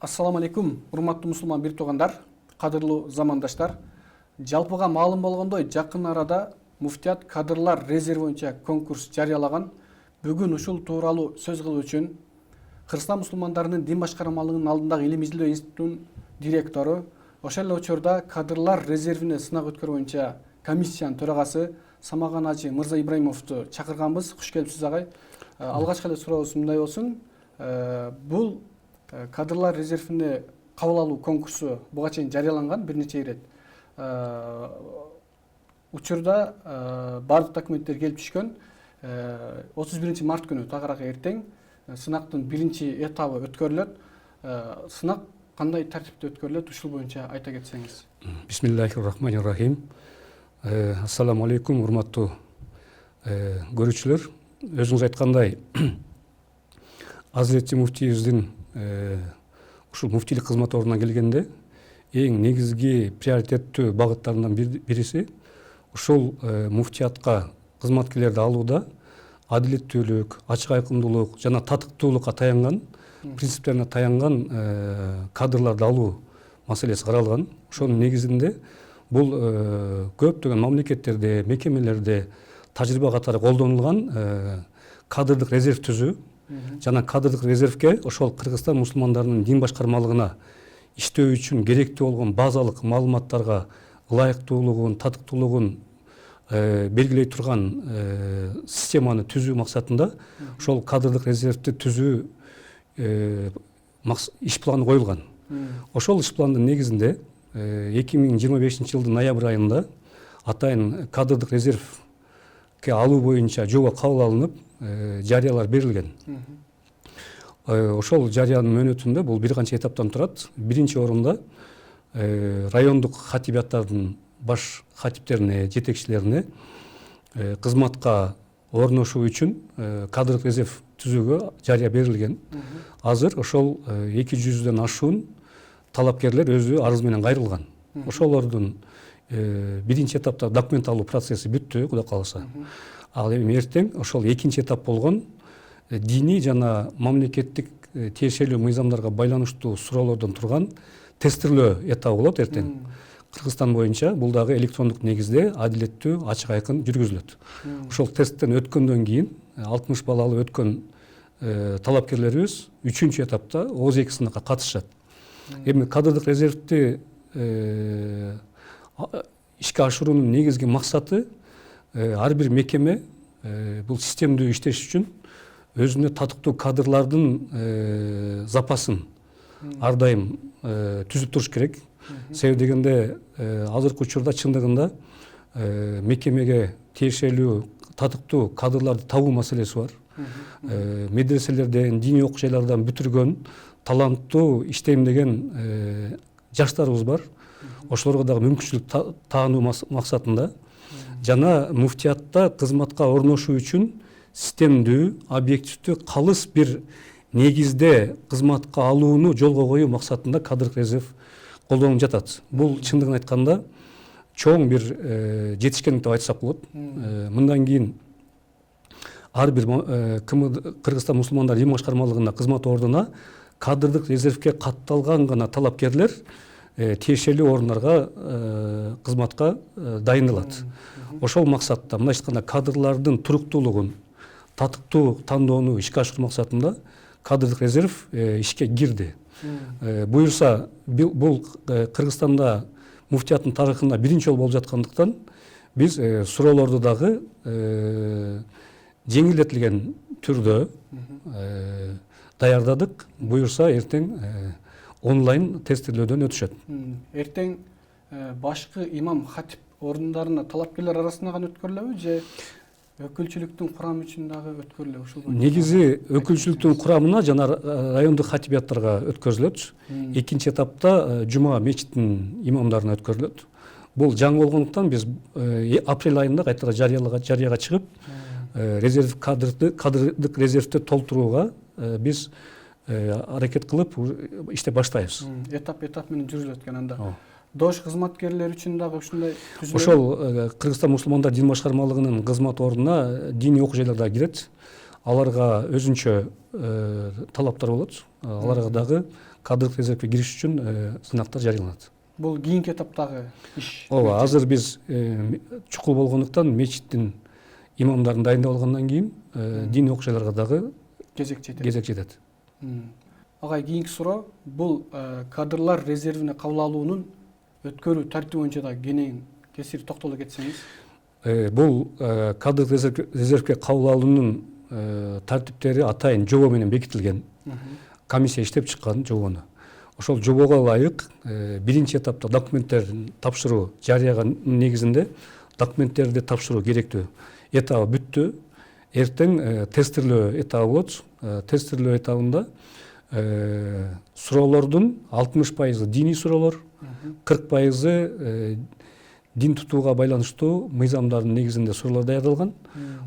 Ассаламу алейкум, урматтуу мусулман бир туугандар, кадырлуу замандаштар. Жалпыга маалым болгондой, жакын арада муфтият кадрлар резерви боюнча конкурс жарыялаган. Бүгүн ушул тууралуу сөз кылуу үчүн Кыргызстан мусулмандарынын дин башкармалыгынын алдындагы илим изилдөө институтунун директору, ошол эле учурда кадрлар резервине сынак өткөрүү боюнча комиссиянын төрагасы Самаган Ажы Мырза Ибраимовду чакырганбыз. Куш келипсиз агай. Алгачкы эле сурообуз мындай болсун. Бул кадрлар резервине кабыл алуу конкурсу буга чейин жарыяланган бир нече ирет. Учурда бардык документтер келип түшкөн. 31 март күнү тагыраак эртең сынактын биринчи этабы өткөрүлөт. Сынак кандай тартипте өткөрүлөт, ушул боюнча айта кетсеңиз. Бисмиллахир-рахманир-рахим. Ассаламу алейкум, урматтуу көрүүчүлөр. Өзүңүз айткандай, Азиретти муфтийибиздин ушул муфтийлик кызмат ордуна келгенде эң негизги приоритеттүү багыттарынан бириси ушул муфтиятка кызматкерлерди алууда адилеттүүлүк, ачык айкындуулук жана татыктуулукка таянган принциптерине таянган кадрларды алуу маселеси каралган. Ошонун негизинде бул көптөгөн мамлекеттерде, мекемелерде тажрыйба катары колдонулган кадрдык резерв түзүү жана кадрдык резервке ошол Кыргызстан мусулмандарынын дин башкармалыгына иштөө үчүн керектүү болгон базалык маалыматтарга ылайыктуулугун, татыктуулугун белгилей турган системаны түзүү максатында ошол кадрдык резервди түзүү иш планы коюлган. Ошол иш пландын негизинде 2025-жылдын ноябрь айында атайын кадрдык резервке алуу боюнча жоба кабыл алынып, жарыялар берилген. Ошол жарыянын мөөнөтүндө бул бир канча этаптан турат. Биринчи орунда райондук хатибияттардын баш хатиптерине, жетекчилерине кызматка орношуу үчүн кадрдык резерв түзүүгө жарыя берилген. Азыр ошол 200дөн ашуун талапкерлер өзү арыз менен кайрылган. Ошолордун биринчи этапта документ алуу процесси бүттү, Кудай кааласа. Ал эми эртең ошол экинчи этап болгон диний жана мамлекеттик тиешелүү мыйзамдарга байланыштуу суроолордон турган тестирлөө этабы болот эртең. Кыргызстан боюнча бул дагы электрондук негизде адилеттүү, ачык айкын жүргүзүлөт. Ошол тесттен өткөндөн кийин 60 балалы өткөн талапкерлерибиз 3-чү этапта ооз-2 сынакка катышат. Эми кадрдык резервди ишке ашыруунун негизги максаты ар бир мекеме бул системдүү иштеш үчүн өзүнө татыктуу кадрлардын запасын ар дайым түзүп туруш керек. Себеби дегенде азыркы учурда чындыгында мекемеге тиешелүү татыктуу кадрларды табуу маселеси бар. Медреселерден, диний окуу жайлардан бүтүргөн таланттуу иштейм деген жаштарыбыз бар. Ошолорго дагы мүмкүнчүлүк таануу максатында жана муфтиятта кызматка орношуу үчүн системдүү, объективдүү, калыс бир негизде кызматка алууну жолго коюу максатында кадрдык резерв колдонуп жатат. Бул чындыгын айтканда чоң бир жетишкендик деп айтсак болот. Мындан кийин ар бир Кыргызстан мусулмандар дин башкармалыгына кызмат ордуна кадрдык резервке катталган гана талапкерлер тиешелүү орундарга кызматка дайындалат. Ошол максатта мындайча айтканда кадрлардын туруктуулугун, татыктуу тандоону ишке ашыруу максатында кадрдык резерв ишке кирди. Буюрса бул Кыргызстанда муфтияттын тарыхында биринчи жолу болуп жаткандыктан биз суроолорду дагы жеңилдетилген түрдө даярдадык. Буюрса эртең онлайн тестирлөөдөн өтүшөт. Эртең башкы имам хатип орундарына талапкерлер арасында гана өткөрүлөбү же өкүлчүлүктүн курамы үчүн дагы өткөрүлөбү? Ушул негизи өкүлчүлүктүн курамына жана райондук хатибияттарга өткөрүлөт. Экинчи этапта жума мечиттин имамдарына өткөрүлөт. Бул жаңы болгондуктан биз апрель айында кайтара жарыяга чыгып резерв кадрдык резервди толтурууга биз аракет кылып иштеп баштайбыз. Этап менен жүрүлөт экен анда. Дош кызматкерлер үчүн дагы ушундай түзүлөт. Ошол Кыргызстан мусулмандар дин башкармалыгынын кызмат ордуна диний окуу жайларда кирет. Аларга өзүнчө талаптар болот. Аларга дагы кадрлык резервге кириш үчүн сынактар жарыяланат. Бул кийинки этаптагы иш. Ооба, азыр биз чукул болгондуктан мечиттин имамдарын дайындап алгандан кийин диний окуяларга дагы кезек жетет. Агай, кийинки суроо, бул кадрлар резервине кабыл алуунун өткөрүү тартиби боюнча да кенен кесир токтоло кетсеңиз. Бул кадрлык резервге кабыл алуунун тартиптери атайын жобо менен бекитилген. Комиссия иштеп чыккан жобону. Ошол жобого ылайык биринчи этапта документтерин тапшыруу жарыяга негизинде документтерди тапшыруу керектүү этабы бүттү. Эртең тестирлөө этабы болот. Тестирлөө этабында суроолордун 60% диний суроолор, 40% дин тутууга байланыштуу мыйзамдардын негизинде суроолор даярдалган.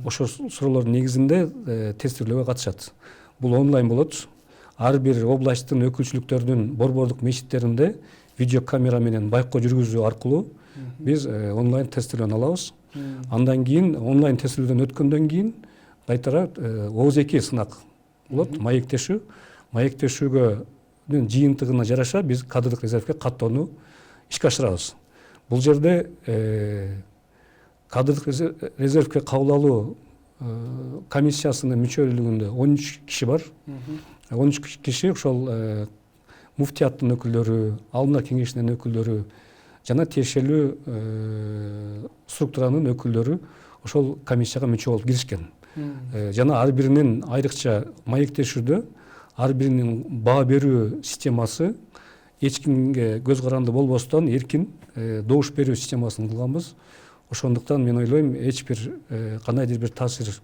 Ошол суроолордун негизинде тестирлөөгө катышат. Бул онлайн болот. Ар бир областтын өкүлчүлүктөрдүн борбордук мечиттеринде видеокамера менен байкоо жүргүзүү аркылуу биз онлайн тестирлөөнү алабыз. Андан кийин онлайн тестирлөөдөн өткөндөн кийин кайтара ооз-2 сынак болот, маектешүү. Маектешүүгө жыйынтыгына жараша биз кадрлык резервге каттоону ишке ашырабыз. Бул жерде кадрлык резервге кабыл алуу комиссиясынын мүчөлүгүндө 13 киши бар. 13 киши ошол муфтияттын өкүлдөрү, алымдар кеңешинин өкүлдөрү жана тиешелүү структуранын өкүлдөрү ошол комиссияга мүчө болуп киришкен. Жана ар биринин айрыкча маектешүүдө ар биринин баа берүү системасы эч кимге көз каранды болбостон эркин добуш берүү системасын кылганбыз. Ошондуктан мен ойлойм, эч бир кандайдыр бир таасир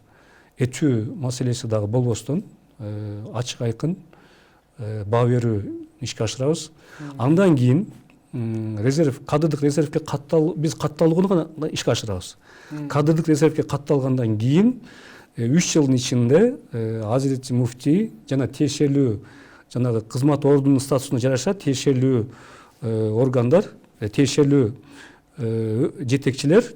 этүү маселеси дагы болбостон ачык айкын баа берүү ишке ашырабыз. Андан кийин кадрлык резервге биз катталууну гана ишке ашырабыз. Кадрлык резервге катталгандан кийин 3 жылдын ичинде Азиретти муфтий жана тиешелүү жанагы кызмат ордунун статусуна жараша тиешелүү органдар, тиешелүү жетекчилер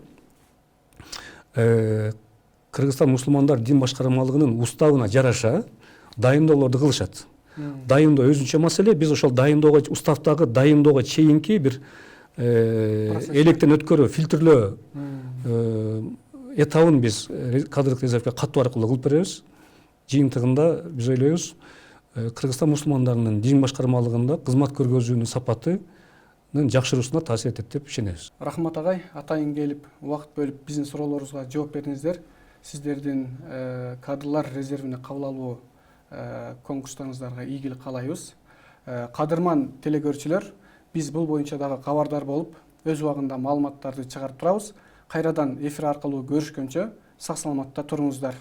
Кыргызстан мусулмандар дин башкармалыгынын уставына жараша дайындоолорду кылышат. Дайындоо өзүнчө маселе. Биз ошол дайындоого, уставдагы дайындоого чейинки бир электен өткөрүү, фильтрлөө этабын биз кадрлык резервге каттоо аркылуу кылып беребиз. Жыйынтыгында биз ойлойбуз, Кыргызстан мусулмандарынын дин башкармалыгында кызмат көргөзүүнүн сапатынын жакшыруусуна таасир этет деп ишенебиз. Рахмат агай, атайын келип, убакыт бөлүп биздин суроолорубузга жооп бердиңиздер. Сиздердин кадрлар резервине кабыл алуу конкурстарыңыздарга ийгилик каалайбыз. Кадырман телекөрүүчүлөр, биз бул боюнча дагы кабардар болуп, өз убагында маалыматтарды чыгарып турабыз. Кайрадан эфир аркылуу көрүшкөнчө сак саламатта туруңуздар.